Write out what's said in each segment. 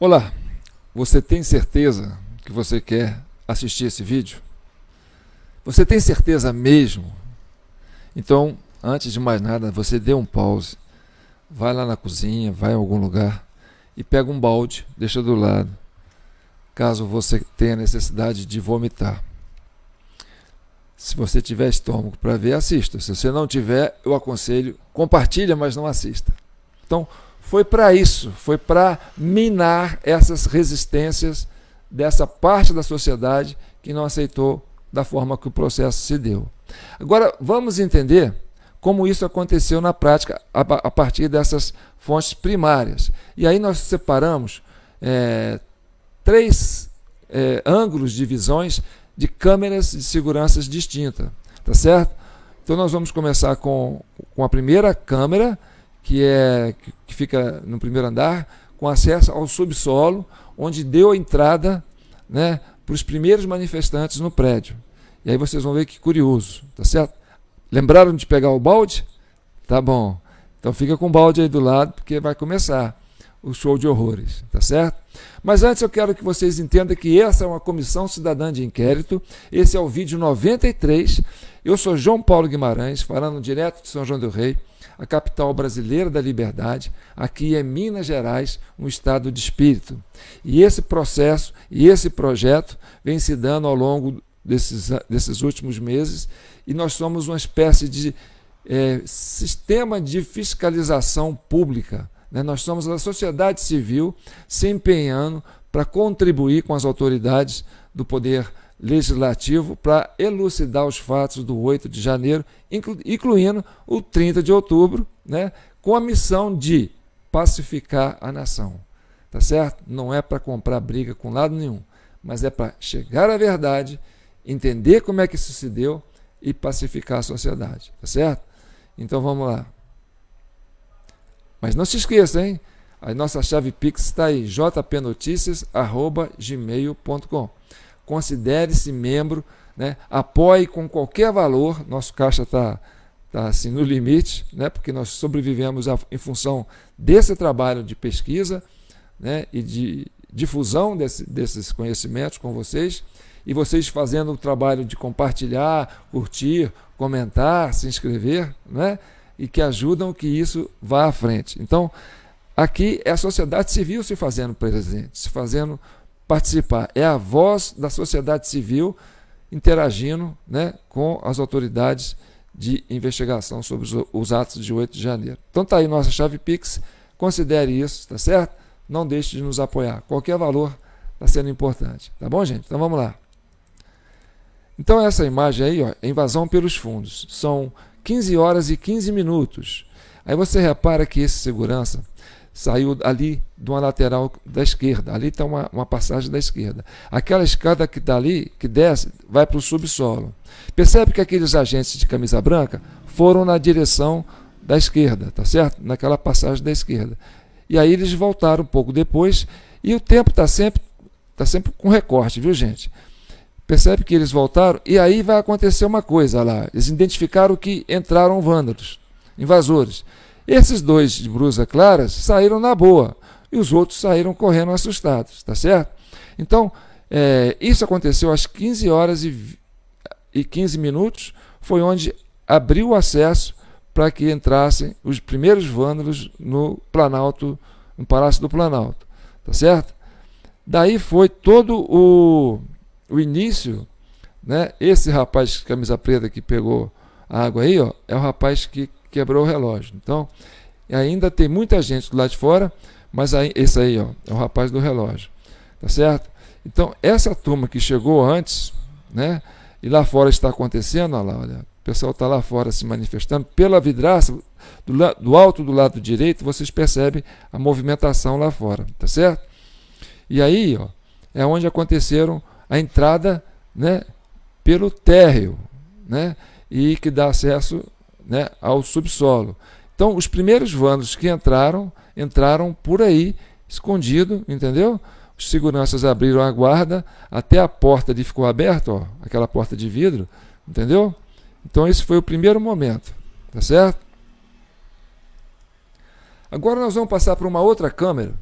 Olá, você tem certeza que você quer assistir esse vídeo? Você tem certeza mesmo? Então, antes de mais nada, você dê um pause, vai lá na cozinha, vai em algum lugar e pega um balde, deixa do lado, caso você tenha necessidade de vomitar. Se você tiver estômago para ver, assista. Se você não tiver, eu aconselho, compartilha, mas não assista. Então, foi para isso, foi para minar essas resistências dessa parte da sociedade que não aceitou da forma que o processo se deu. Agora, vamos entender como isso aconteceu na prática a partir dessas fontes primárias. E aí nós separamos três ângulos de visões de câmeras de segurança distintas, tá certo? Então nós vamos começar com a primeira câmera, que fica no primeiro andar, com acesso ao subsolo, onde deu a entrada, né, para os primeiros manifestantes no prédio. E aí vocês vão ver que curioso, tá certo? Lembraram de pegar o balde? Tá bom. Então fica com o balde aí do lado, porque vai começar o show de horrores, tá certo? Mas antes eu quero que vocês entendam que essa é uma comissão cidadã de inquérito. Esse é o vídeo 93. Eu sou João Paulo Guimarães, falando direto de São João del Rei, a capital brasileira da liberdade. Aqui é Minas Gerais, um estado de espírito. E esse processo e esse projeto vem se dando ao longo desses últimos meses, e nós somos uma espécie de sistema de fiscalização pública. Nós somos a sociedade civil se empenhando para contribuir com as autoridades do Poder Legislativo para elucidar os fatos do 8 de janeiro, incluindo o 30 de outubro, né, com a missão de pacificar a nação. Tá certo? Não é para comprar briga com lado nenhum, mas é para chegar à verdade, entender como é que isso se deu e pacificar a sociedade. Tá certo? Então vamos lá. Mas não se esqueça, hein? A nossa chave Pix está aí, jpnoticias@gmail.com. Considere-se membro, né? Apoie com qualquer valor. Nosso caixa está assim, no limite, né? Porque nós sobrevivemos em função desse trabalho de pesquisa, né? E de difusão desses conhecimentos com vocês. E vocês fazendo o trabalho de compartilhar, curtir, comentar, se inscrever, né? E que ajudam que isso vá à frente. Então, aqui é a sociedade civil se fazendo presente, se fazendo participar. É a voz da sociedade civil interagindo, né, com as autoridades de investigação sobre os atos de 8 de janeiro. Então tá aí nossa chave Pix, considere isso, tá certo? Não deixe de nos apoiar. Qualquer valor está sendo importante. Tá bom, gente? Então vamos lá. Então essa imagem aí, ó, é invasão pelos fundos. São 15 horas e 15 minutos. Aí você repara que esse segurança saiu ali de uma lateral da esquerda. Ali está uma passagem da esquerda. Aquela escada que está ali, que desce, vai para o subsolo. Percebe que aqueles agentes de camisa branca foram na direção da esquerda, tá certo? Naquela passagem da esquerda. E aí eles voltaram um pouco depois, e o tempo está sempre com recorte, viu, gente? Percebe que eles voltaram, e aí vai acontecer uma coisa lá. Eles identificaram que entraram vândalos, invasores. Esses dois de blusa claras saíram na boa, e os outros saíram correndo assustados, tá certo? Então, isso aconteceu às 15 horas e 15 minutos, foi onde abriu o acesso para que entrassem os primeiros vândalos no Planalto, no Palácio do Planalto, tá certo? Daí foi todo o início, né? Esse rapaz de camisa preta que pegou a água aí, ó, é o rapaz que quebrou o relógio. Então, ainda tem muita gente do lado de fora, mas aí, esse aí, ó, é o rapaz do relógio, tá certo? Então, essa turma que chegou antes, né? E lá fora está acontecendo, olha lá, olha, o pessoal está lá fora se manifestando pela vidraça do alto do lado direito, vocês percebem a movimentação lá fora, tá certo? E aí, ó, é onde aconteceram a entrada, né, pelo térreo, né, e que dá acesso, né, ao subsolo. Então, os primeiros vândalos que entraram por aí, escondido, entendeu? Os seguranças abriram a guarda, até a porta ali ficou aberta, ó, aquela porta de vidro, entendeu? Então, esse foi o primeiro momento, tá certo? Agora nós vamos passar para uma outra câmera,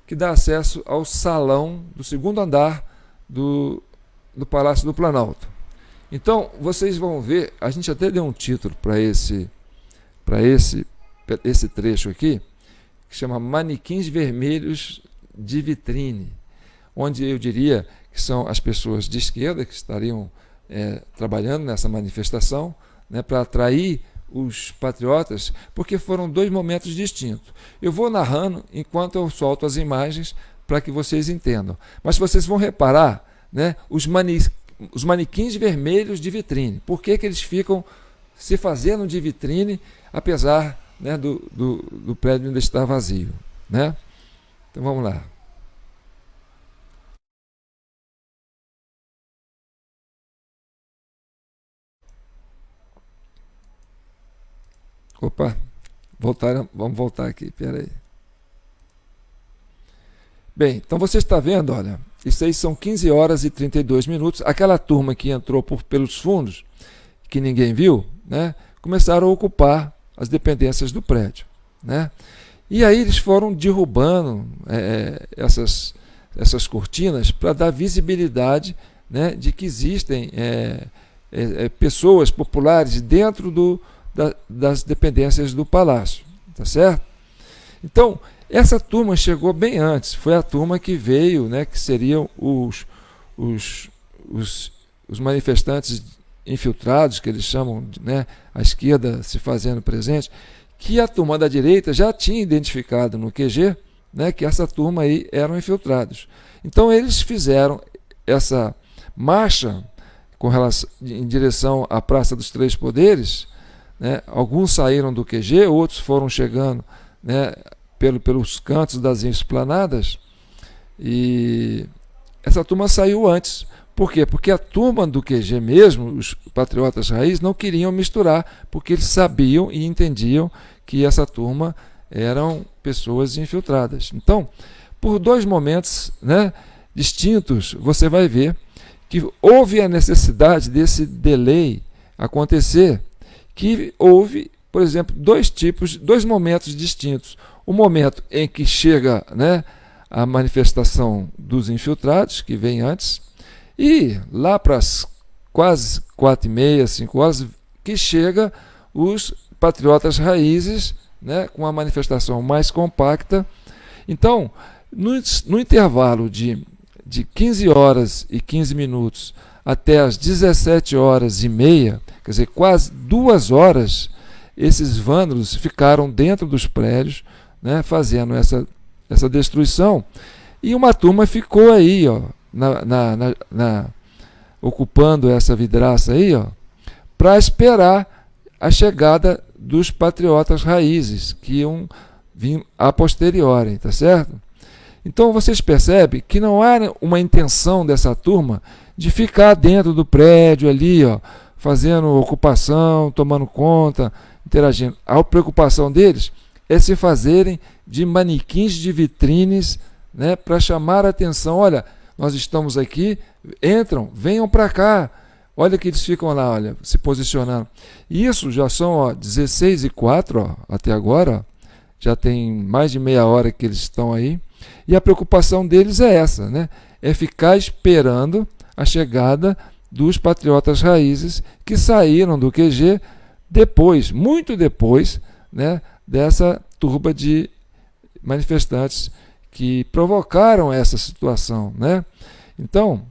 que dá acesso ao salão do segundo andar do Palácio do Planalto. Então, vocês vão ver, a gente até deu um título para esse trecho aqui, que chama Manequins Vermelhos de Vitrine, onde eu diria que são as pessoas de esquerda que estariam trabalhando nessa manifestação, né, para atrair os patriotas, porque foram dois momentos distintos. Eu vou narrando enquanto eu solto as imagens para que vocês entendam. Mas vocês vão reparar, né, os manequins vermelhos de vitrine. Por que eles ficam se fazendo de vitrine, apesar, né, do prédio ainda estar vazio, né? Então vamos lá. Opa, vamos voltar aqui, peraí. Bem, então você está vendo, olha, isso aí são 15 horas e 32 minutos. Aquela turma que entrou pelos fundos, que ninguém viu, né, começaram a ocupar as dependências do prédio, né? E aí eles foram derrubando essas cortinas para dar visibilidade, né, de que existem pessoas populares dentro das dependências do palácio, tá certo? Então, essa turma chegou bem antes, foi a turma que veio, né, que seriam os manifestantes infiltrados, que eles chamam, né, a esquerda se fazendo presente, que a turma da direita já tinha identificado no QG, né, que essa turma aí eram infiltrados. Então eles fizeram essa marcha em direção à Praça dos Três Poderes, né, alguns saíram do QG, outros foram chegando, né, pelos cantos das esplanadas, e essa turma saiu antes. Por quê? Porque a turma do QG mesmo, os patriotas raiz, não queriam misturar, porque eles sabiam e entendiam que essa turma eram pessoas infiltradas. Então, por dois momentos, né, distintos, você vai ver que houve a necessidade desse delay acontecer, que houve, por exemplo, dois momentos distintos. O momento em que chega, né, a manifestação dos infiltrados, que vem antes, e lá para as quase 4h30, 5 horas, que chega os patriotas raízes, né, com uma manifestação mais compacta. Então, no intervalo de 15 horas e 15 minutos até as 17h30, quer dizer, quase 2 horas, esses vândalos ficaram dentro dos prédios, né, fazendo essa destruição, e uma turma ficou aí, ó, ocupando essa vidraça aí, ó, para esperar a chegada dos patriotas raízes, que iam vir a posteriori, tá certo? Então vocês percebem que não há uma intenção dessa turma de ficar dentro do prédio ali, ó, fazendo ocupação, tomando conta, interagindo. A preocupação deles é se fazerem de manequins de vitrines, né, para chamar a atenção. Olha, nós estamos aqui, entram, venham para cá. Olha que eles ficam lá, olha, se posicionando. Isso já são 16h04, ó, até agora, ó, já tem mais de meia hora que eles estão aí. E a preocupação deles é essa, né? É ficar esperando a chegada dos patriotas raízes que saíram do QG depois, muito depois, né, dessa turba de manifestantes que provocaram essa situação, né? Então,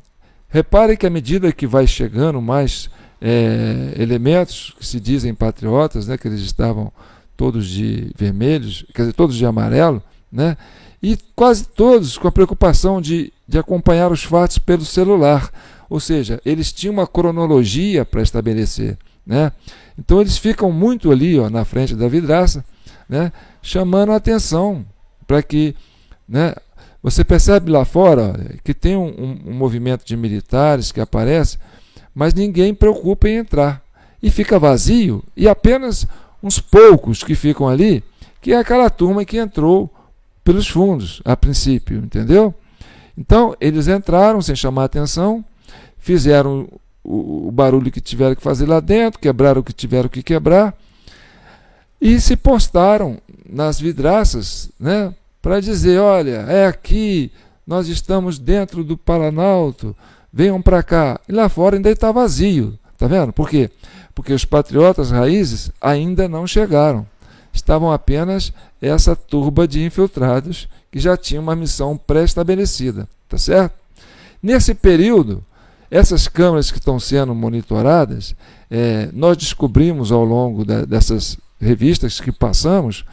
repare que à medida que vai chegando mais elementos que se dizem patriotas, né, que eles estavam todos de vermelhos, quer dizer, todos de amarelo, né, e quase todos com a preocupação de acompanhar os fatos pelo celular, ou seja, eles tinham uma cronologia para estabelecer, né? Então eles ficam muito ali, ó, na frente da vidraça, né, chamando a atenção para que, né, você percebe lá fora, ó, que tem um movimento de militares que aparece, mas ninguém preocupa em entrar. E fica vazio, e apenas uns poucos que ficam ali, que é aquela turma que entrou pelos fundos, a princípio, entendeu? Então, eles entraram sem chamar atenção, fizeram o barulho que tiveram que fazer lá dentro, quebraram o que tiveram que quebrar, e se postaram nas vidraças, né, para dizer, olha, é aqui, nós estamos dentro do Planalto, venham para cá. E lá fora ainda está vazio, tá vendo? Por quê? Porque os patriotas raízes ainda não chegaram. Estavam apenas essa turba de infiltrados que já tinha uma missão pré-estabelecida, tá certo? Nesse período, essas câmeras que estão sendo monitoradas, nós descobrimos ao longo dessas revistas que passamos,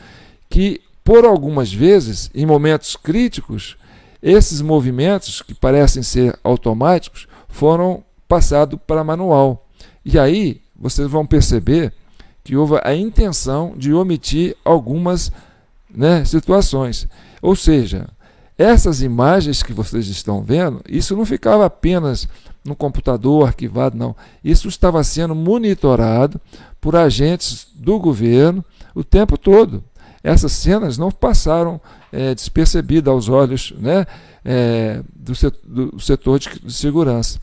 que por algumas vezes, em momentos críticos, esses movimentos que parecem ser automáticos foram passados para manual. E aí vocês vão perceber que houve a intenção de omitir algumas, né, situações. Ou seja, essas imagens que vocês estão vendo, isso não ficava apenas no computador arquivado, não. Isso estava sendo monitorado por agentes do governo o tempo todo. Essas cenas não passaram despercebidas aos olhos, né, do setor de segurança.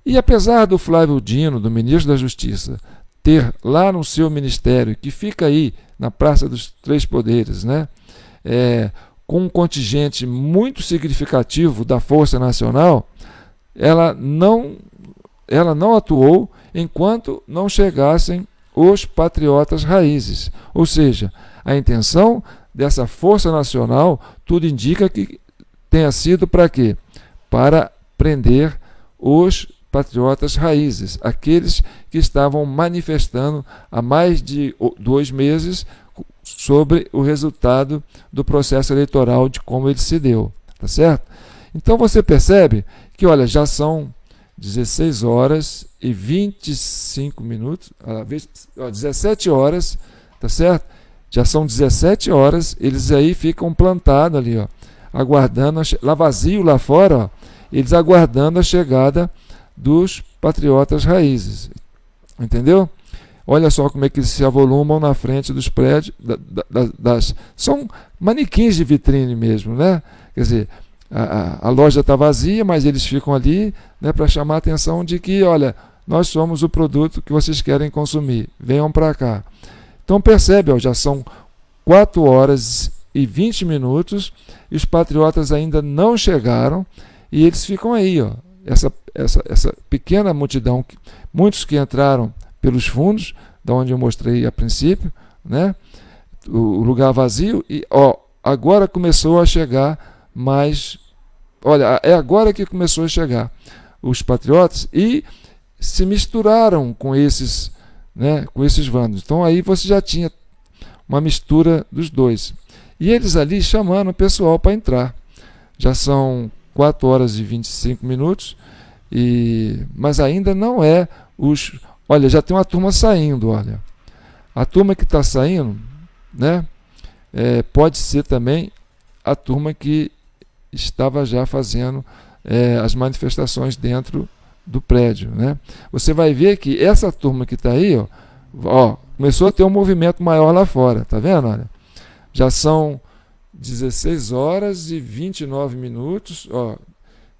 E apesar do Flávio Dino, do ministro da Justiça, ter lá no seu ministério, que fica aí na Praça dos Três Poderes, né, com um contingente muito significativo da Força Nacional, ela não atuou enquanto não chegassem os patriotas raízes. Ou seja, a intenção dessa Força Nacional, tudo indica que tenha sido para quê? Para prender os patriotas raízes, aqueles que estavam manifestando há mais de 2 meses sobre o resultado do processo eleitoral, de como ele se deu, tá certo? Então você percebe que, olha, já são 16 horas e 25 minutos, 17 horas, tá certo? Já são 17 horas, eles aí ficam plantados ali, ó, aguardando, lá vazio lá fora, ó, eles aguardando a chegada dos patriotas raízes, entendeu? Olha só como é que eles se avolumam na frente dos prédios, são manequins de vitrine mesmo, né? Quer dizer, a loja está vazia, mas eles ficam ali, né, para chamar a atenção de que, olha, nós somos o produto que vocês querem consumir, venham para cá. Então percebe, ó, já são 4 horas e 20 minutos e os patriotas ainda não chegaram e eles ficam aí, ó, essa pequena multidão, muitos que entraram pelos fundos, da onde eu mostrei a princípio, né, o lugar vazio, e ó, agora começou a chegar mais, olha, é agora que começou a chegar os patriotas e se misturaram com esses, né, com esses vândalos. Então aí você já tinha uma mistura dos dois. E eles ali chamando o pessoal para entrar. Já são 4 horas e 25 minutos, mas ainda não é os... Olha, já tem uma turma saindo, olha. A turma que está saindo, né, pode ser também a turma que estava já fazendo as manifestações dentro do prédio, né? Você vai ver que essa turma que está aí, ó, começou a ter um movimento maior lá fora, tá vendo? Olha, já são 16 horas e 29 minutos, ó,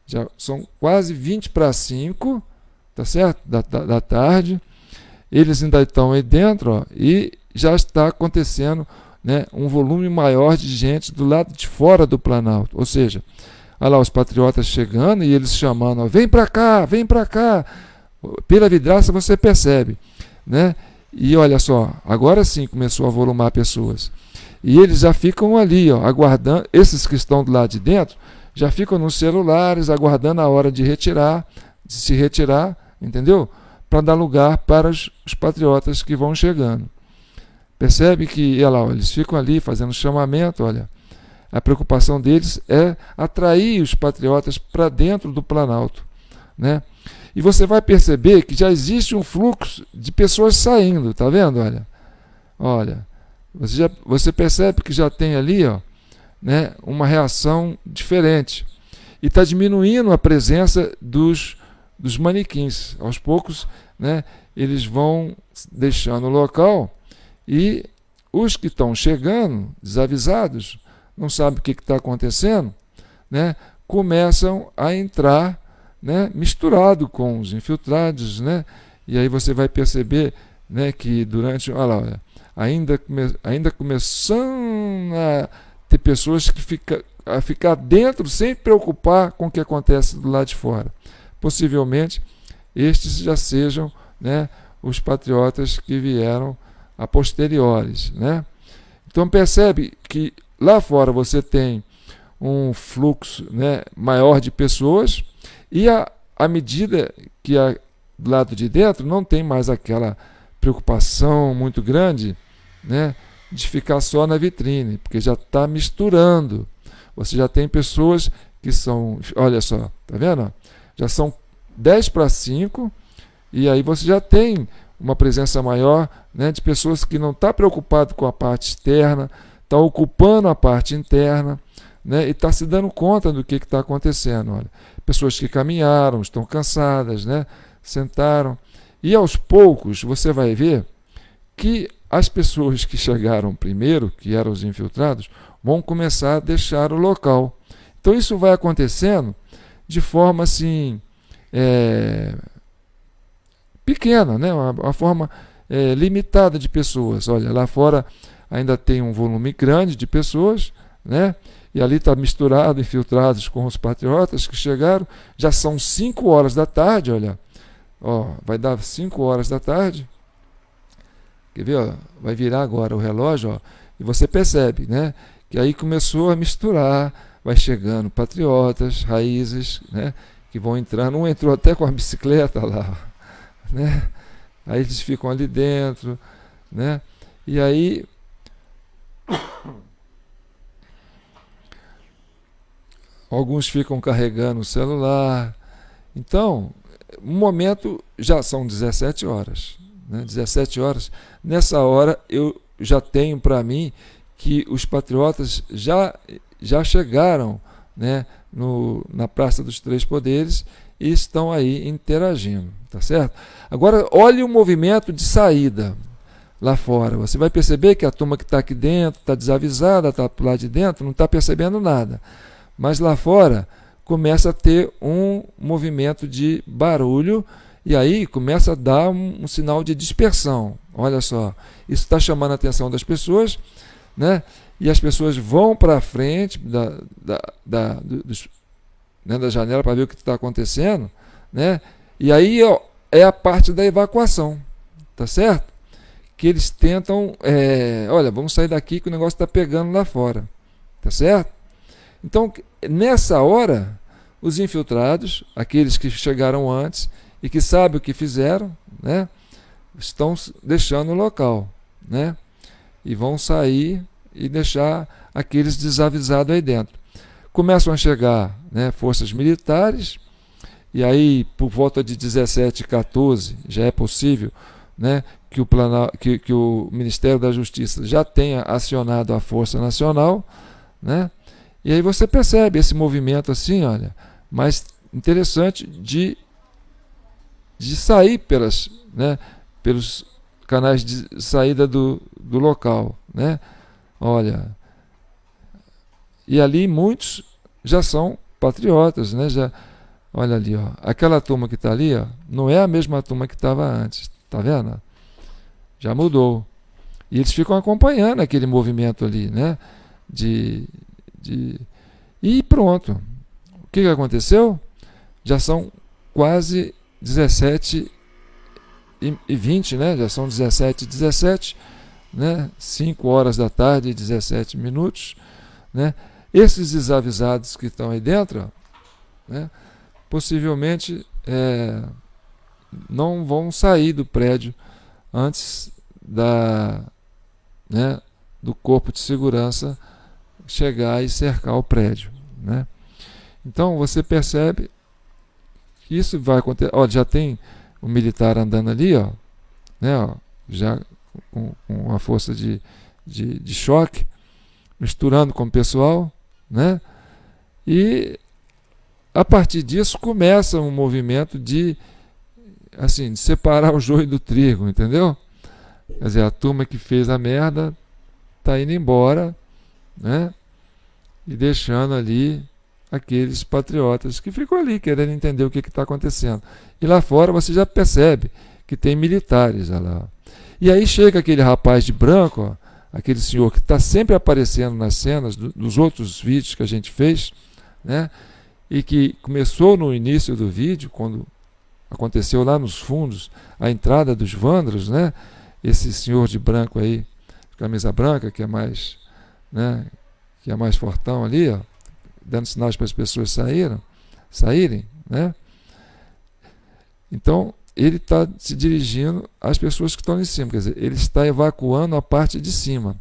já são quase 20 para 5, tá certo? Da tarde. Eles ainda estão aí dentro, ó, e já está acontecendo, né, um volume maior de gente do lado de fora do Planalto. Ou seja, olha lá os patriotas chegando e eles chamando, ó, vem para cá, vem para cá. Pela vidraça você percebe, né? E olha só, agora sim começou a volumar pessoas. E eles já ficam ali, ó, aguardando, esses que estão do lado de dentro, já ficam nos celulares, aguardando a hora de se retirar, entendeu? Para dar lugar para os patriotas que vão chegando. Percebe que, olha lá, ó, eles ficam ali fazendo chamamento, olha. A preocupação deles é atrair os patriotas para dentro do Planalto, né? E você vai perceber que já existe um fluxo de pessoas saindo, tá vendo? Olha, você percebe que já tem ali, ó, né, uma reação diferente. E está diminuindo a presença dos manequins. Aos poucos, né, eles vão deixando o local e os que estão chegando, desavisados, não sabem o que está acontecendo, né, começam a entrar, né, misturado com os infiltrados, né, e aí você vai perceber, né, que durante, olha lá, ainda começando a ter pessoas que ficar dentro sem preocupar com o que acontece do lado de fora. Possivelmente estes já sejam, né, os patriotas que vieram a posteriores, né? Então percebe que lá fora você tem um fluxo, né, maior de pessoas, e à medida que do lado de dentro não tem mais aquela preocupação muito grande, né, de ficar só na vitrine, porque já está misturando. Você já tem pessoas que são, olha só, tá vendo? Já são 10 para 5, e aí você já tem uma presença maior, né, de pessoas que não estão preocupadas com a parte externa, está ocupando a parte interna, né, e está se dando conta do que está acontecendo. Olha, pessoas que caminharam, estão cansadas, né, sentaram, e aos poucos você vai ver que as pessoas que chegaram primeiro, que eram os infiltrados, vão começar a deixar o local. Então isso vai acontecendo de forma assim, pequena, né? Uma forma limitada de pessoas. Olha, lá fora ainda tem um volume grande de pessoas, né? E ali está misturado, infiltrados com os patriotas que chegaram. Já são 5 horas da tarde, olha. Ó, vai dar 5 horas da tarde. Quer ver? Ó? Vai virar agora o relógio, ó, e você percebe, né, que aí começou a misturar, vai chegando patriotas, raízes, né, que vão entrando. Um entrou até com a bicicleta lá, né? Aí eles ficam ali dentro, né? E aí alguns ficam carregando o celular. Então, no momento já são 17 horas. Né? 17 horas. Nessa hora eu já tenho para mim que os patriotas já chegaram, né, na Praça dos Três Poderes e estão aí interagindo. Tá certo? Agora, olhe o movimento de saída lá fora. Você vai perceber que a turma que está aqui dentro está desavisada, está por lá de dentro, não está percebendo nada. Mas lá fora começa a ter um movimento de barulho e aí começa a dar um sinal de dispersão. Olha só, isso está chamando a atenção das pessoas, né? E as pessoas vão para a frente da janela para ver o que está acontecendo, né? E aí ó, é a parte da evacuação, tá certo? Que eles tentam, olha, vamos sair daqui que o negócio está pegando lá fora, tá certo? Então, nessa hora, os infiltrados, aqueles que chegaram antes e que sabem o que fizeram, né, estão deixando o local, né, e vão sair e deixar aqueles desavisados aí dentro. Começam a chegar, né, forças militares, e aí, por volta de 17h14, já é possível, né, que o Ministério da Justiça já tenha acionado a Força Nacional, né. E aí você percebe esse movimento assim, olha, mais interessante de sair pelos canais de saída do local, né? Olha, e ali muitos já são patriotas, né? Já, olha ali, ó, aquela turma que está ali, ó, não é a mesma turma que estava antes, tá vendo? Já mudou. E eles ficam acompanhando aquele movimento ali, né? E pronto. O que aconteceu? Já são quase 17h20, né? Já são 17h17, né? 5 horas da tarde e 17 minutos, né? Esses desavisados que estão aí dentro, né, possivelmente não vão sair do prédio antes do corpo de segurança chegar e cercar o prédio, né? Então você percebe que isso vai acontecer. Ó, já tem um militar andando ali, ó, né, ó, já com uma força de choque, misturando com o pessoal, né? E a partir disso começa um movimento de separar o joio do trigo, entendeu? Quer dizer, a turma que fez a merda está indo embora, né? E deixando ali aqueles patriotas que ficam ali querendo entender o que está acontecendo. E lá fora você já percebe que tem militares, olha lá. E aí chega aquele rapaz de branco, ó, aquele senhor que está sempre aparecendo nas cenas dos outros vídeos que a gente fez, né? E que começou no início do vídeo, quando aconteceu lá nos fundos a entrada dos vândalos, né? Esse senhor de branco aí, camisa branca, que é mais, né, que é mais fortão ali, ó, dando sinais para as pessoas saírem, né? Então, ele está se dirigindo às pessoas que estão em cima, quer dizer, ele está evacuando a parte de cima.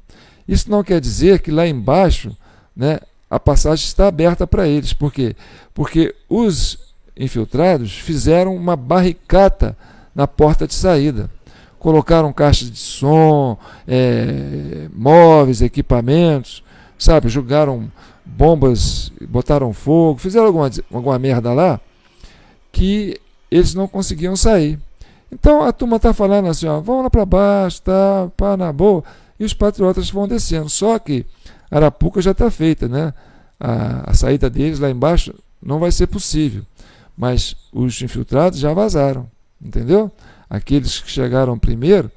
Isso não quer dizer que lá embaixo, né, a passagem está aberta para eles. Por quê? Porque os infiltrados fizeram uma barricada na porta de saída. Colocaram caixas de som, móveis, equipamentos, sabe? Jogaram bombas, botaram fogo, fizeram alguma merda lá que eles não conseguiam sair. Então a turma está falando assim, ó, vamos lá para baixo, tá, pá, na boa, e os patriotas vão descendo. Só que Arapuca já está feita, né? A saída deles lá embaixo não vai ser possível. Mas os infiltrados já vazaram, entendeu? Aqueles que chegaram primeiro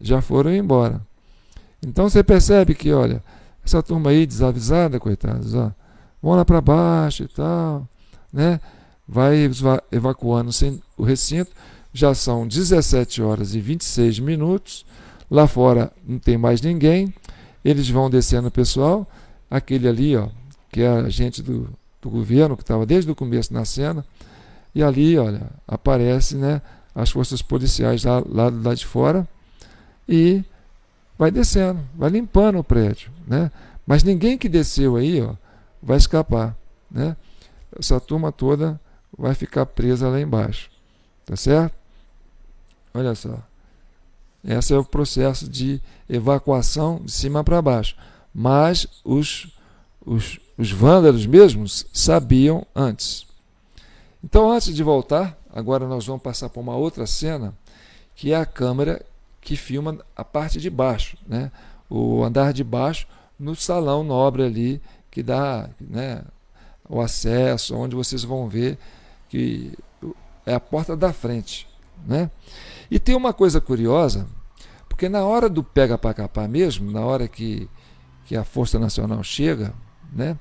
já foram embora. Então você percebe que, olha, essa turma aí desavisada, coitados, ó, vão lá para baixo e tal, né? Vai evacuando o recinto. Já são 17 horas e 26 minutos. Lá fora não tem mais ninguém. Eles vão descendo o pessoal. Aquele ali, ó, que é a gente do governo, que estava desde o começo na cena. E ali, olha, aparece, né, as forças policiais lá de fora e vai descendo, vai limpando o prédio, né? Mas ninguém que desceu aí, ó, vai escapar, né? Essa turma toda vai ficar presa lá embaixo, tá certo? Olha só, esse é o processo de evacuação de cima para baixo, mas os vândalos mesmos sabiam antes. Então, antes de voltar, agora nós vamos passar para uma outra cena, que é a câmera que filma a parte de baixo, né? O andar de baixo, no salão nobre ali, que dá, né, o acesso, onde vocês vão ver que é a porta da frente, né? E tem uma coisa curiosa, porque na hora do pega para capar mesmo, na hora que a Força Nacional chega, né,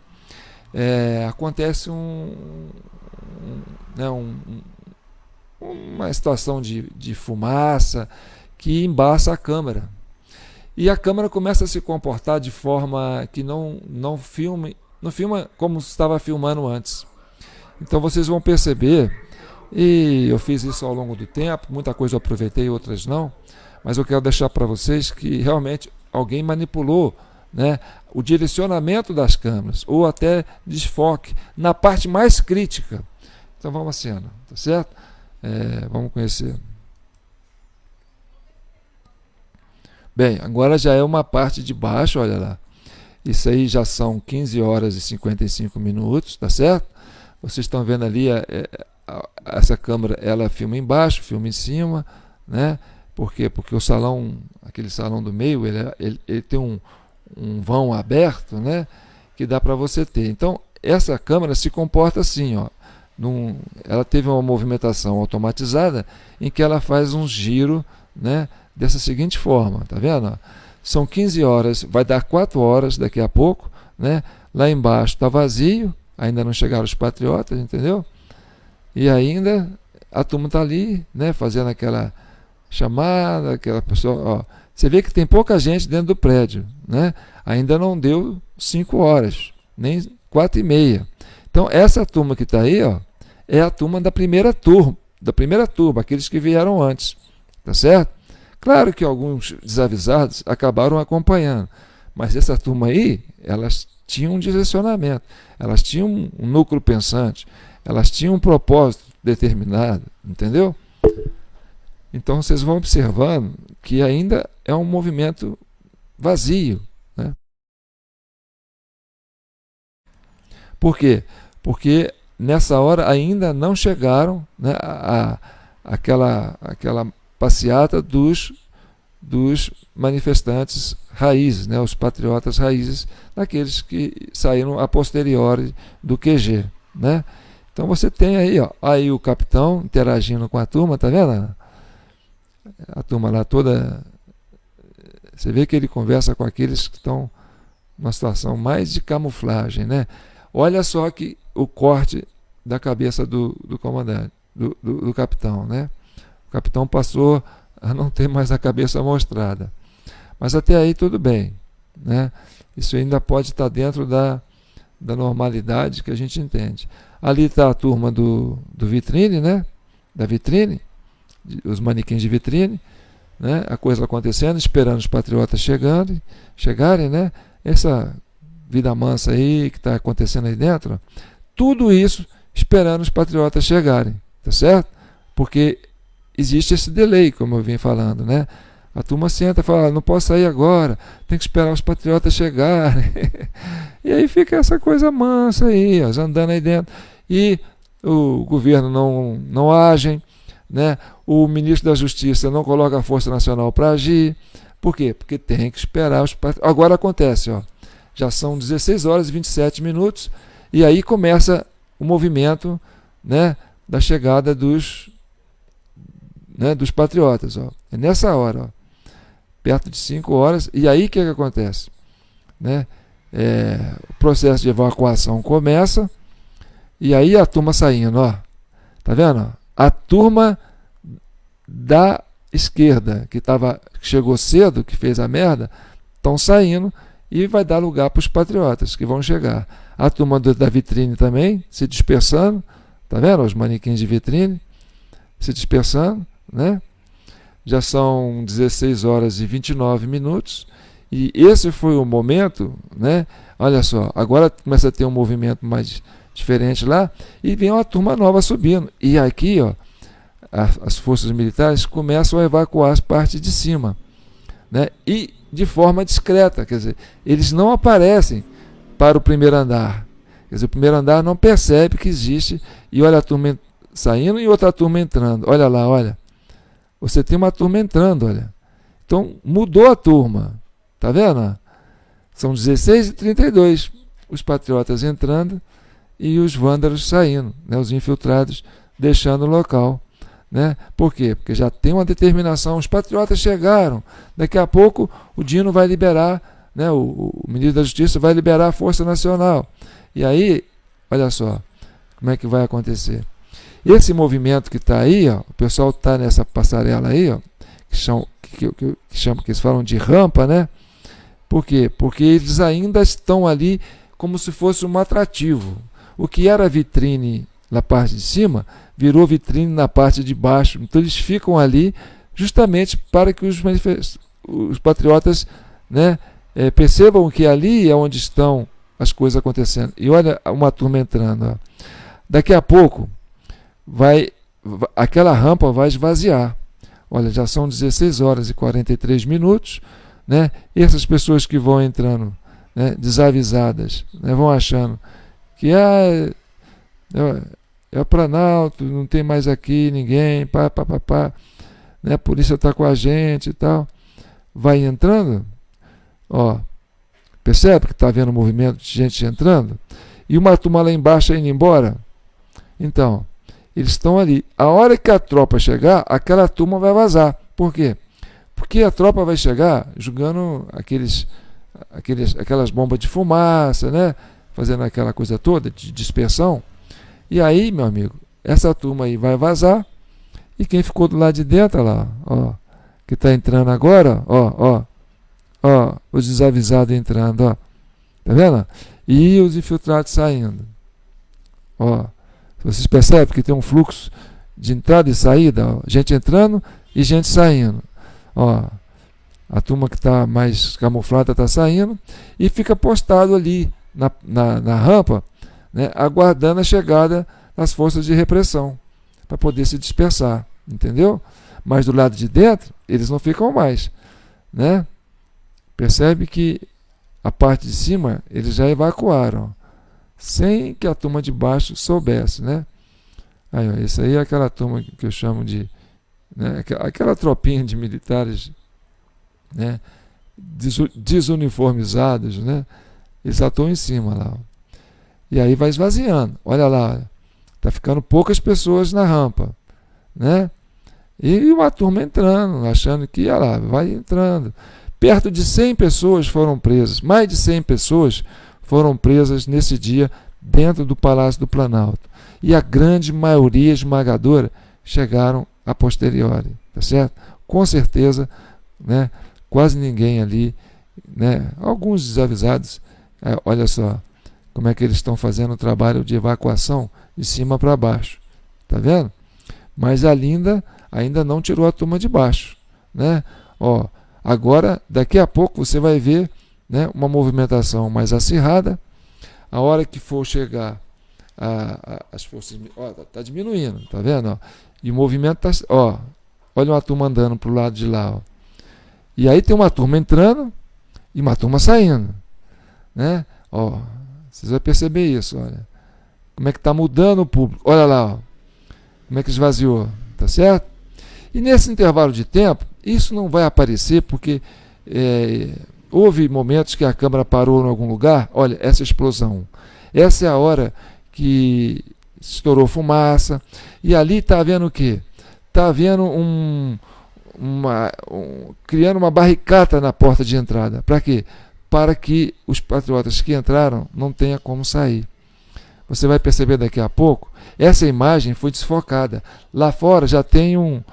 acontece uma situação de fumaça que embaça a câmera. E a câmera começa a se comportar de forma que não filma como estava filmando antes. Então vocês vão perceber, e eu fiz isso ao longo do tempo, muita coisa eu aproveitei, outras não, mas eu quero deixar para vocês que realmente alguém manipulou, né, o direcionamento das câmeras, ou até desfoque, na parte mais crítica. Então vamos à cena, tá certo? Vamos conhecer. Bem, agora já é uma parte de baixo, olha lá. Isso aí já são 15 horas e 55 minutos, tá certo? Vocês estão vendo ali, essa câmera, ela filma embaixo, filma em cima, né? Por quê? Porque o salão, aquele salão do meio, ele tem um vão aberto, né? Que dá para você ter. Então, essa câmera se comporta assim, ó. Ela teve uma movimentação automatizada em que ela faz um giro, né, dessa seguinte forma, tá vendo? São 15 horas, vai dar 4 horas daqui a pouco, né? Lá embaixo está vazio, ainda não chegaram os patriotas, entendeu? E ainda a turma está ali, né, fazendo aquela chamada, aquela pessoa, ó. Você vê que tem pouca gente dentro do prédio, né? Ainda não deu 5 horas, nem 4h30. Então, essa turma que está aí, ó, é a turma da primeira turma, aqueles que vieram antes, tá certo? Claro que alguns desavisados acabaram acompanhando, mas essa turma aí, elas tinham um direcionamento, elas tinham um núcleo pensante, elas tinham um propósito determinado, entendeu? Então, vocês vão observando que ainda é um movimento vazio, né? Por quê? Porque nessa hora ainda não chegaram, né, aquela passeata dos manifestantes raízes, né, os patriotas raízes, daqueles que saíram a posteriori do QG, né? Então você tem aí, ó, aí o capitão interagindo com a turma, tá vendo? A turma lá toda Você vê que ele conversa com aqueles que estão numa situação mais de camuflagem, né? Olha só que o corte da cabeça do comandante, do capitão, né? O capitão passou a não ter mais a cabeça mostrada. Mas até aí tudo bem, né? Isso ainda pode estar dentro da normalidade que a gente entende. Ali está a turma do vitrine, né? Da vitrine, os manequins de vitrine, né? A coisa acontecendo, esperando os patriotas chegarem, né? Essa vida mansa aí que está acontecendo aí dentro, tudo isso esperando os patriotas chegarem, tá certo? Porque existe esse delay, como eu vim falando, né? A turma senta e fala, não posso sair agora, tem que esperar os patriotas chegarem. E aí fica essa coisa mansa aí, andando aí dentro. E o governo não age, né? O ministro da Justiça não coloca a Força Nacional para agir. Por quê? Porque tem que esperar os patriotas. Agora acontece, ó, já são 16 horas e 27 minutos, e aí começa o movimento, né, da chegada dos patriotas. Ó. É nessa hora, ó, perto de 5 horas, e aí o que acontece? Né? O processo de evacuação começa, e aí a turma saindo, ó, tá vendo? A turma da esquerda, que chegou cedo, que fez a merda, estão saindo, e vai dar lugar para os patriotas que vão chegar. A turma da vitrine também se dispersando, tá vendo? Os manequins de vitrine se dispersando, né? Já são 16 horas e 29 minutos, e esse foi o momento, né? Olha só, agora começa a ter um movimento mais diferente lá, e vem uma turma nova subindo. E aqui, ó, as forças militares começam a evacuar as partes de cima, né? E de forma discreta, quer dizer, eles não aparecem para o primeiro andar. Quer dizer, o primeiro andar não percebe que existe, e olha a turma saindo e outra turma entrando. Olha lá, olha. Você tem uma turma entrando, olha. Então, mudou a turma. Tá vendo? São 16h32. Os patriotas entrando e os vândalos saindo, né? Os infiltrados deixando o local. Né? Por quê? Porque já tem uma determinação. Os patriotas chegaram. Daqui a pouco o Dino vai liberar, né? O ministro da Justiça vai liberar a Força Nacional. E aí, olha só como é que vai acontecer. Esse movimento que está aí, ó, o pessoal está nessa passarela aí, ó, que eles falam de rampa, né? Por quê? Porque eles ainda estão ali como se fosse um atrativo. O que era vitrine na parte de cima, virou vitrine na parte de baixo. Então eles ficam ali justamente para que os patriotas, né, percebam que ali é onde estão as coisas acontecendo. E olha uma turma entrando. Ó. Daqui a pouco, aquela rampa vai esvaziar. Olha, já são 16 horas e 43 minutos. Né? E essas pessoas que vão entrando, né, desavisadas, né, vão achando que é o Planalto, não tem mais aqui ninguém, né, a polícia está com a gente e tal. Vai entrando, ó, percebe que está havendo um movimento de gente entrando? E uma turma lá embaixo indo embora? Então, eles estão ali. A hora que a tropa chegar, aquela turma vai vazar. Por quê? Porque a tropa vai chegar jogando aquelas bombas de fumaça, né? Fazendo aquela coisa toda de dispersão. E aí, meu amigo, essa turma aí vai vazar. E quem ficou do lado de dentro, lá, ó, que está entrando agora, ó, os desavisados entrando, ó, tá vendo? E os infiltrados saindo. Ó, vocês percebem que tem um fluxo de entrada e saída, ó, gente entrando e gente saindo. Ó, a turma que está mais camuflada está saindo e fica postado ali na rampa, né, aguardando a chegada das forças de repressão para poder se dispersar, entendeu? Mas do lado de dentro eles não ficam mais, né? Percebe que a parte de cima eles já evacuaram, sem que a turma de baixo soubesse, né? Aí, ó, isso aí é aquela turma que eu chamo de, né, aquela tropinha de militares, né, desuniformizados, né? Eles atuam em cima lá. Ó. E aí vai esvaziando. Olha lá, está ficando poucas pessoas na rampa, né? E uma turma entrando, achando que, olha lá, vai entrando. perto de 100 pessoas foram presas, mais de 100 pessoas foram presas nesse dia dentro do Palácio do Planalto. E a grande maioria esmagadora chegaram a posteriori, tá certo? Com certeza, né, quase ninguém ali, né, alguns desavisados, olha só como é que eles estão fazendo o trabalho de evacuação de cima para baixo, tá vendo? Mas a Linda ainda não tirou a turma de baixo, né? Ó, agora, daqui a pouco você vai ver, né, uma movimentação mais acirrada. A hora que for chegar as forças, ó, tá diminuindo, tá vendo? Ó? E o movimento tá, ó, olha uma turma andando pro lado de lá, ó. E aí tem uma turma entrando e uma turma saindo, né? Ó, vocês vão perceber isso, olha. Como é que tá mudando o público? Olha lá, ó. Como é que esvaziou, tá certo? E nesse intervalo de tempo, isso não vai aparecer porque houve momentos que a câmera parou em algum lugar. Olha, essa explosão. Essa é a hora que estourou fumaça. E ali está havendo o quê? Está havendo criando uma barricada na porta de entrada. Para quê? Para que os patriotas que entraram não tenham como sair. Você vai perceber daqui a pouco, essa imagem foi desfocada. Lá fora já tem um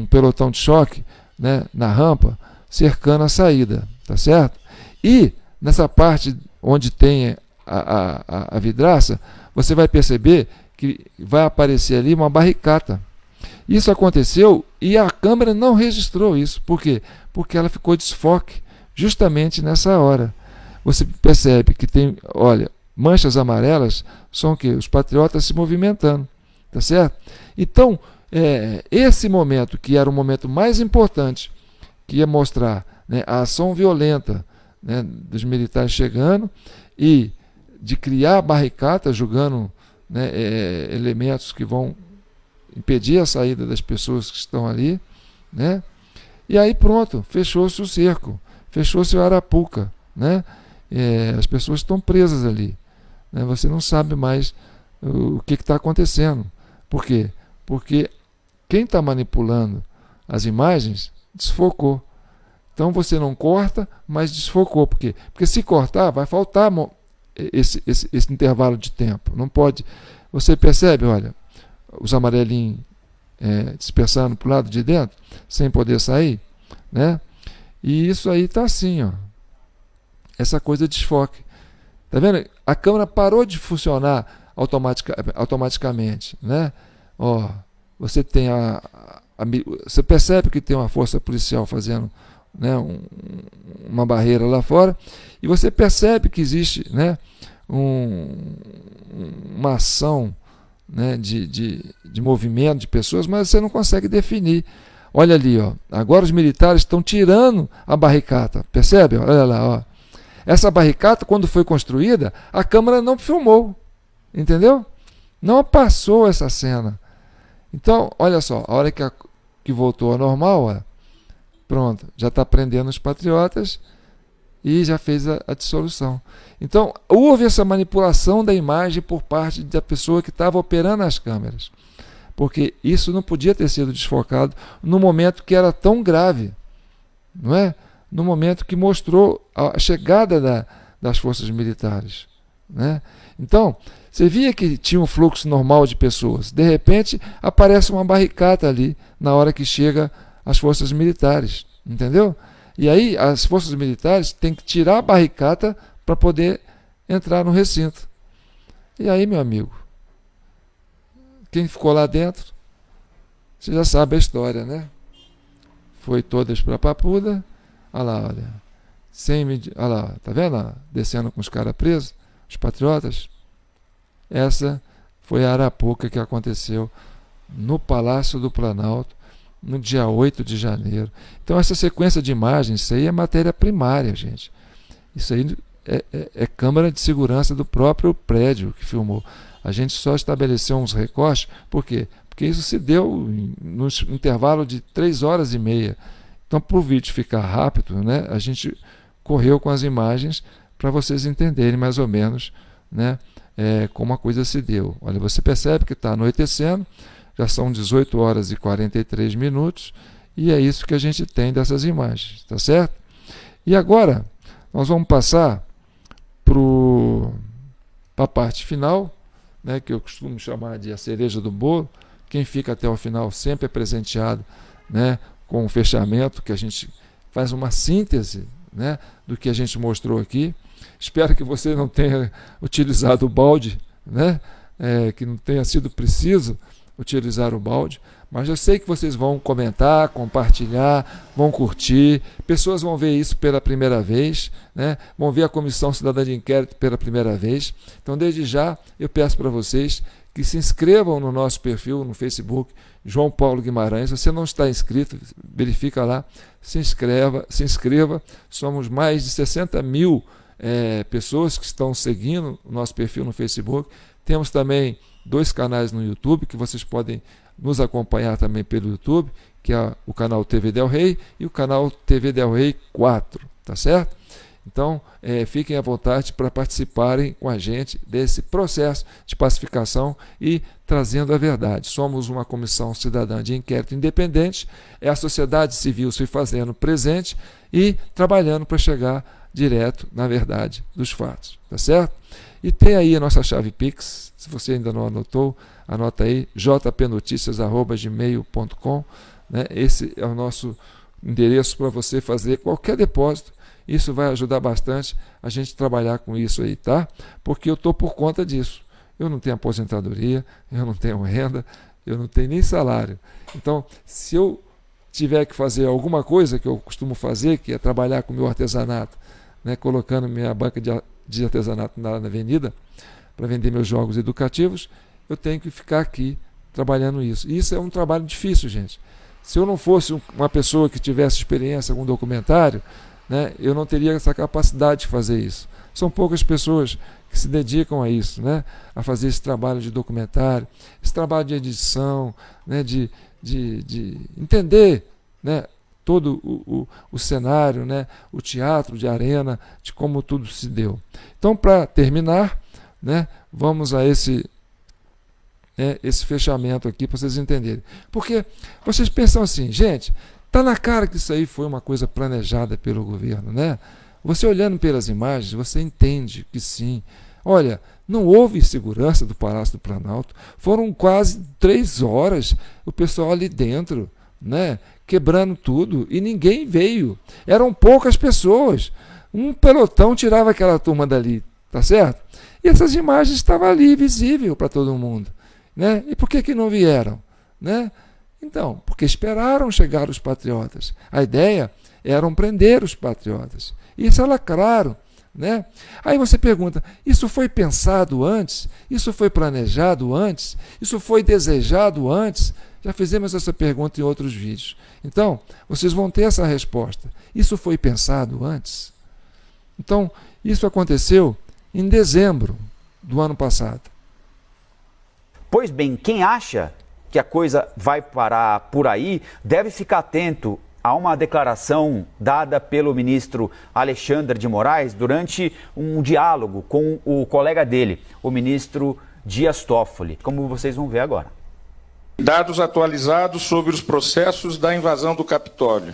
pelotão de choque, né, na rampa, cercando a saída, tá certo? E nessa parte onde tem a vidraça, você vai perceber que vai aparecer ali uma barricada. Isso aconteceu e a câmera não registrou isso. Por quê? Porque ela ficou desfoque justamente nessa hora. Você percebe que tem, olha, manchas amarelas são o quê? Os patriotas se movimentando, tá certo? Então, esse momento, que era o momento mais importante, que ia mostrar, né, a ação violenta, né, dos militares chegando e de criar barricadas, jogando, né, elementos que vão impedir a saída das pessoas que estão ali, né? E aí pronto, fechou-se o cerco, fechou-se o Arapuca, né? As pessoas estão presas ali, né? Você não sabe mais o que está acontecendo. Por quê? Porque quem está manipulando as imagens desfocou. Então você não corta, mas desfocou. Por quê? Porque se cortar, vai faltar esse intervalo de tempo. Não pode. Você percebe, olha, os amarelinhos dispersando para o lado de dentro, sem poder sair, né? E isso aí está assim, ó. Essa coisa de desfoque. Tá vendo? A câmera parou de funcionar automaticamente, né? Ó, você tem você percebe que tem uma força policial fazendo, né, uma barreira lá fora, e você percebe que existe, né, uma ação, né, de movimento de pessoas, mas você não consegue definir. Olha ali, ó, agora os militares estão tirando a barricada, percebe? Olha lá, ó. Essa barricada, quando foi construída, a câmera não filmou, entendeu? Não passou essa cena. Então, olha só, a hora que voltou ao normal, ó, pronto, já está prendendo os patriotas e já fez a dissolução. Então, houve essa manipulação da imagem por parte da pessoa que estava operando as câmeras, porque isso não podia ter sido desfocado no momento que era tão grave, não é? No momento que mostrou a chegada das forças militares, né? Então, você via que tinha um fluxo normal de pessoas. De repente, aparece uma barricada ali na hora que chega as forças militares, entendeu? E aí as forças militares têm que tirar a barricada para poder entrar no recinto. E aí, meu amigo, quem ficou lá dentro, você já sabe a história, né? Foi todas para a Papuda. Olha lá, olha. Olha lá, tá vendo? Descendo com os caras presos, os patriotas. Essa foi a Arapuca que aconteceu no Palácio do Planalto, no dia 8 de janeiro. Então, essa sequência de imagens, isso aí é matéria primária, gente. Isso aí é câmera de segurança do próprio prédio que filmou. A gente só estabeleceu uns recortes, por quê? Porque isso se deu no intervalo de 3 horas e meia. Então, para o vídeo ficar rápido, né, a gente correu com as imagens para vocês entenderem mais ou menos, né, como a coisa se deu. Olha, você percebe que está anoitecendo, já são 18 horas e 43 minutos, e é isso que a gente tem dessas imagens, tá certo? E agora, nós vamos passar para a parte final, né, que eu costumo chamar de a cereja do bolo. Quem fica até o final sempre é presenteado, né, com o fechamento, que a gente faz uma síntese, né, do que a gente mostrou aqui. Espero que você não tenha utilizado o balde, né, que não tenha sido preciso utilizar o balde, mas eu sei que vocês vão comentar, compartilhar, vão curtir, pessoas vão ver isso pela primeira vez, né? Vão ver a Comissão Cidadã de Inquérito pela primeira vez. Então, desde já, eu peço para vocês que se inscrevam no nosso perfil no Facebook, João Paulo Guimarães. Se você não está inscrito, verifica lá, se inscreva. Somos mais de 60 mil pessoas que estão seguindo o nosso perfil no Facebook. Temos também 2 canais no YouTube, que vocês podem nos acompanhar também pelo YouTube, que é o canal TV Del Rey e o canal TV Del Rey 4, tá certo? Então, fiquem à vontade para participarem com a gente desse processo de pacificação e trazendo a verdade. Somos uma comissão cidadã de inquérito independente, é a sociedade civil se fazendo presente e trabalhando para chegar direto na verdade dos fatos, tá certo? E tem aí a nossa chave Pix, se você ainda não anotou, anota aí, jpnoticias@gmail.com, né? Esse é o nosso endereço para você fazer qualquer depósito. Isso vai ajudar bastante a gente trabalhar com isso aí, tá? Porque eu estou por conta disso. Eu não tenho aposentadoria, eu não tenho renda, eu não tenho nem salário. Então, se eu tiver que fazer alguma coisa que eu costumo fazer, que é trabalhar com o meu artesanato, né, colocando minha banca de artesanato na avenida para vender meus jogos educativos, eu tenho que ficar aqui trabalhando isso. E isso é um trabalho difícil, gente. Se eu não fosse uma pessoa que tivesse experiência com documentário, né, eu não teria essa capacidade de fazer isso. São poucas pessoas que se dedicam a isso, né, a fazer esse trabalho de documentário, esse trabalho de edição, né, de entender, né, todo o cenário, né, o teatro de arena, de como tudo se deu. Então, para terminar, né, vamos a esse fechamento aqui para vocês entenderem. Porque vocês pensam assim, gente, está na cara que isso aí foi uma coisa planejada pelo governo, né? Você olhando pelas imagens, você entende que sim. Olha, não houve segurança do Palácio do Planalto, foram quase 3 horas o pessoal ali dentro, né, quebrando tudo, e ninguém veio. Eram poucas pessoas. Um pelotão tirava aquela turma dali, tá certo? E essas imagens estavam ali, visível para todo mundo, né? E por que não vieram, né? Então, porque esperaram chegar os patriotas. A ideia era prender os patriotas. E isso é lacraram, né? Aí você pergunta, isso foi pensado antes? Isso foi planejado antes? Isso foi desejado antes? Já fizemos essa pergunta em outros vídeos. Então, vocês vão ter essa resposta. Isso foi pensado antes? Então, isso aconteceu em dezembro do ano passado. Pois bem, quem acha que a coisa vai parar por aí, deve ficar atento a uma declaração dada pelo ministro Alexandre de Moraes durante um diálogo com o colega dele, o ministro Dias Toffoli, como vocês vão ver agora. Dados atualizados sobre os processos da invasão do Capitólio.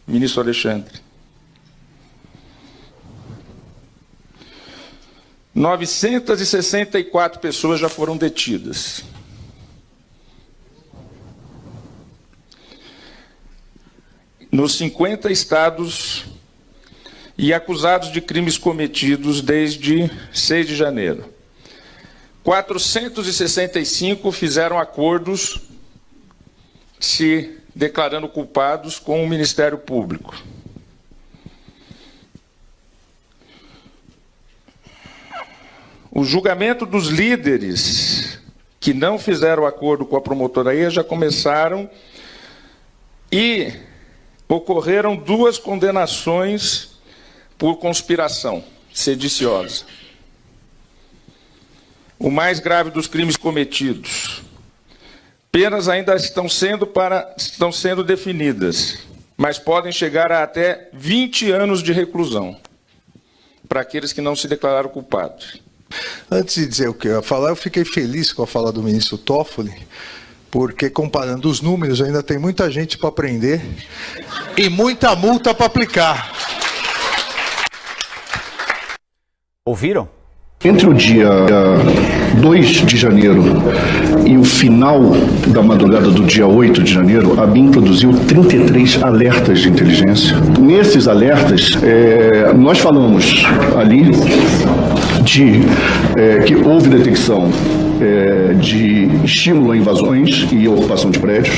Ministro Alexandre. 964 pessoas já foram detidas. Nos 50 estados e acusados de crimes cometidos desde 6 de janeiro. 465 fizeram acordos se declarando culpados com o Ministério Público. O julgamento dos líderes que não fizeram acordo com a promotoria já começaram e ocorreram 2 condenações por conspiração sediciosa. O mais grave dos crimes cometidos. Penas ainda estão sendo definidas, mas podem chegar a até 20 anos de reclusão para aqueles que não se declararam culpados. Antes de dizer o que eu ia falar, eu fiquei feliz com a fala do ministro Toffoli, porque comparando os números ainda tem muita gente para prender e muita multa para aplicar. Ouviram? Entre o dia 2 de janeiro e o final da madrugada do dia 8 de janeiro, a BIM produziu 33 alertas de inteligência. Nesses alertas, nós falamos ali que houve detecção de estímulo a invasões e ocupação de prédios.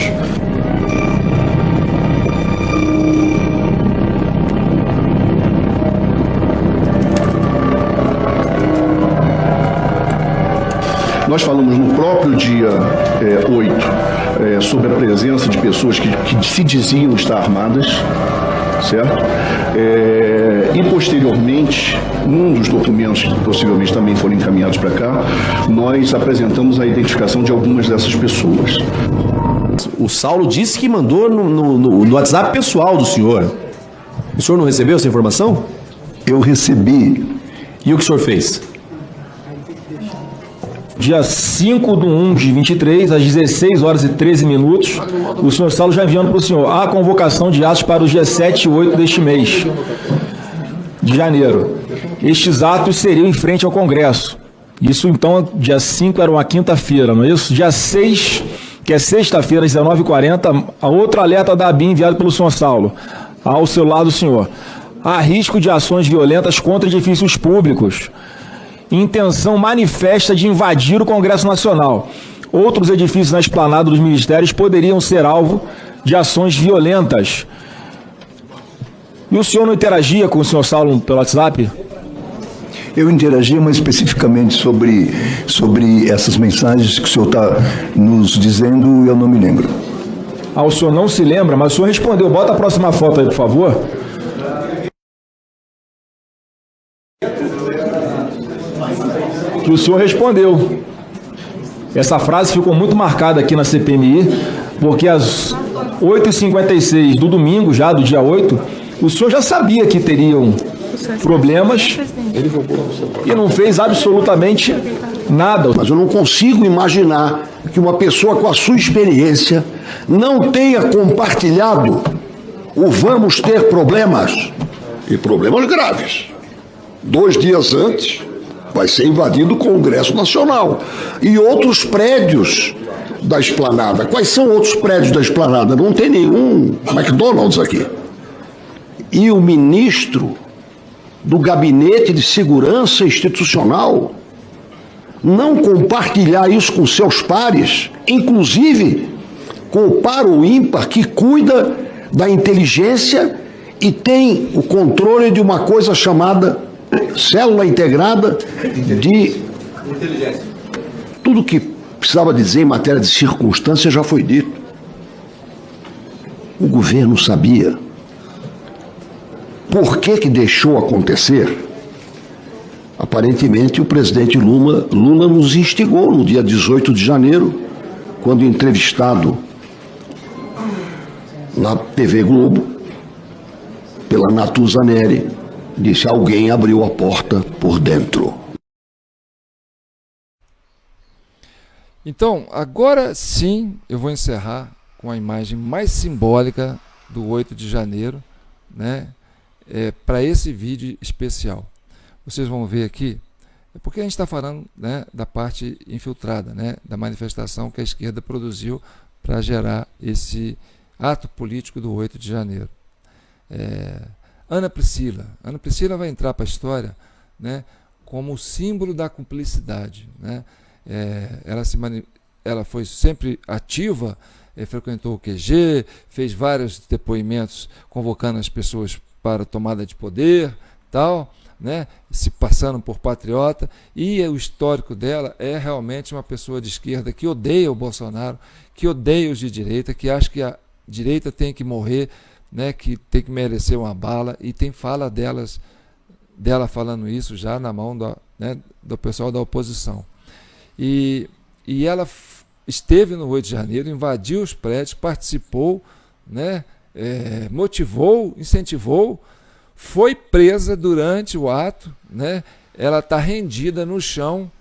Nós falamos no próprio dia 8 sobre a presença de pessoas que se diziam estar armadas, certo? E posteriormente, num dos documentos que possivelmente também foram encaminhados para cá, nós apresentamos a identificação de algumas dessas pessoas. O Saulo disse que mandou no WhatsApp pessoal do senhor. O senhor não recebeu essa informação? Eu recebi. E o que o senhor fez? Dia 5/1/23, às 16 horas e 13 minutos, o senhor Saulo já enviando para o senhor a convocação de atos para os dias 7 e 8 deste mês de janeiro. Estes atos seriam em frente ao Congresso. Isso, então, dia 5 era uma quinta-feira, não é isso? Dia 6, que é sexta-feira, às 19h40, a outra alerta da ABIN enviada pelo senhor Saulo, ao celular do senhor. Há risco de ações violentas contra edifícios públicos. Intenção manifesta de invadir o Congresso Nacional. Outros edifícios na esplanada dos ministérios poderiam ser alvo de ações violentas. E o senhor não interagia com o senhor Saulo pelo WhatsApp? Eu interagia mais especificamente sobre essas mensagens que o senhor está nos dizendo, eu não me lembro. Ah, o senhor não se lembra, mas o senhor respondeu. Bota a próxima foto aí, por favor. Que o senhor respondeu. Essa frase ficou muito marcada aqui na CPMI, porque às 8h56 do domingo, já do dia 8, o senhor já sabia que teriam problemas e não fez absolutamente nada. Mas eu não consigo imaginar que uma pessoa com a sua experiência não tenha compartilhado o vamos ter problemas, e problemas graves. 2 dias antes, vai ser invadido o Congresso Nacional e outros prédios da esplanada. Quais são outros prédios da esplanada? Não tem nenhum McDonald's aqui. E o ministro do Gabinete de Segurança Institucional não compartilhar isso com seus pares, inclusive com o par ou ímpar que cuida da inteligência e tem o controle de uma coisa chamada célula integrada de inteligência. Tudo que precisava dizer em matéria de circunstância já foi dito. O governo sabia. Por que deixou acontecer? Aparentemente o presidente Lula nos instigou no dia 18 de janeiro, quando entrevistado na TV Globo pela Natuza Neri, disse: alguém abriu a porta por dentro. Então, agora sim, eu vou encerrar com a imagem mais simbólica do 8 de janeiro, né, para esse vídeo especial. Vocês vão ver aqui, porque a gente está falando, né, da parte infiltrada, né, da manifestação que a esquerda produziu para gerar esse ato político do 8 de janeiro. Ana Priscila vai entrar para a história, né, como o símbolo da cumplicidade, né? Ela foi sempre ativa, frequentou o QG, fez vários depoimentos convocando as pessoas para tomada de poder, tal, né, se passando por patriota, e o histórico dela é realmente uma pessoa de esquerda que odeia o Bolsonaro, que odeia os de direita, que acha que a direita tem que morrer, né, que tem que merecer uma bala, e tem fala dela falando isso já na mão do pessoal da oposição. E ela esteve no 8 de janeiro, invadiu os prédios, participou, né, motivou, incentivou, foi presa durante o ato, né, ela está rendida no chão,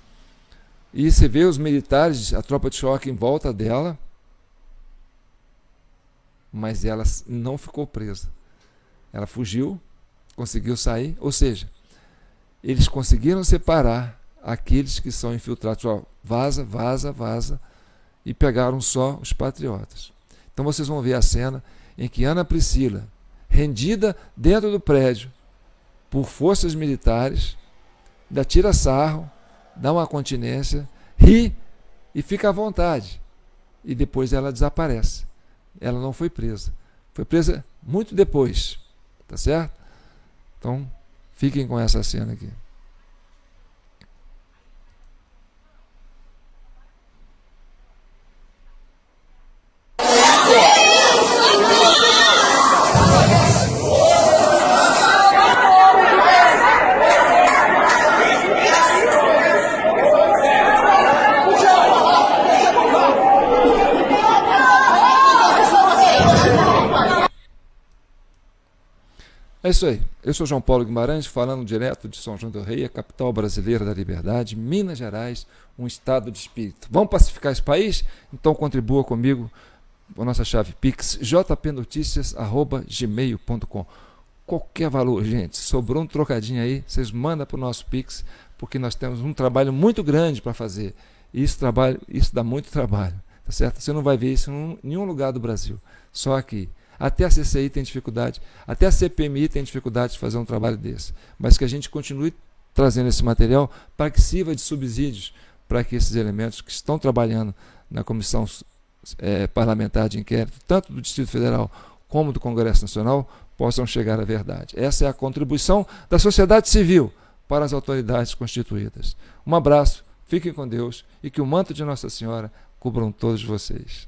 e você vê os militares, a tropa de choque em volta dela, mas ela não ficou presa. Ela fugiu, conseguiu sair, ou seja, eles conseguiram separar aqueles que são infiltrados. Ó, vaza, vaza, vaza, e pegaram só os patriotas. Então vocês vão ver a cena em que Ana Priscila, rendida dentro do prédio por forças militares, ainda tira sarro, dá uma continência, ri e fica à vontade. E depois ela desaparece. Ela não foi presa. Foi presa muito depois. Tá certo? Então, fiquem com essa cena aqui. É isso aí. Eu sou João Paulo Guimarães, falando direto de São João del Rei, a capital brasileira da liberdade, Minas Gerais, um estado de espírito. Vamos pacificar esse país? Então contribua comigo com a nossa chave Pix, jpnoticias@gmail.com. Qualquer valor, gente. Sobrou um trocadinho aí, vocês mandam para o nosso Pix, porque nós temos um trabalho muito grande para fazer. E isso dá muito trabalho, tá certo? Você não vai ver isso em nenhum lugar do Brasil, só aqui. Até a CCI tem dificuldade, até a CPMI tem dificuldade de fazer um trabalho desse. Mas que a gente continue trazendo esse material para que sirva de subsídios para que esses elementos que estão trabalhando na Comissão Parlamentar de Inquérito, tanto do Distrito Federal como do Congresso Nacional, possam chegar à verdade. Essa é a contribuição da sociedade civil para as autoridades constituídas. Um abraço, fiquem com Deus e que o manto de Nossa Senhora cubram todos vocês.